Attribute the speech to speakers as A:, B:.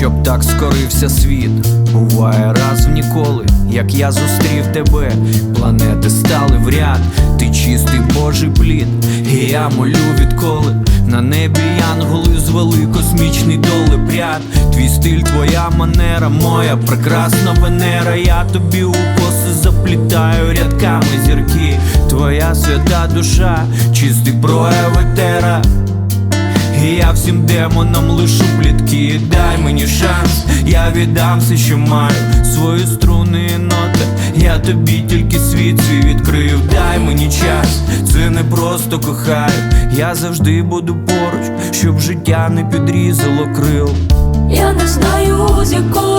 A: щоб так скорився світ. Буває раз в ніколи, як я зустрів тебе. Планети стали в ряд, ти чистий Божий плід. І я молю відколи на небі янголи звели космічний долепряд. Твій стиль, твоя манера, моя прекрасна Венера. Я тобі у коси заплітаю рядками зірки. Твоя свята душа, чистий прояв етера. І я всім демонам лишу плітки. Дай мені шанс, я віддам все, що маю, свої струни і ноти. Я тобі тільки світ свій відкрив. Дай мені час, це не просто кохаю. Я завжди буду поруч, щоб життя не підрізало крил.
B: Я не знаю, з якого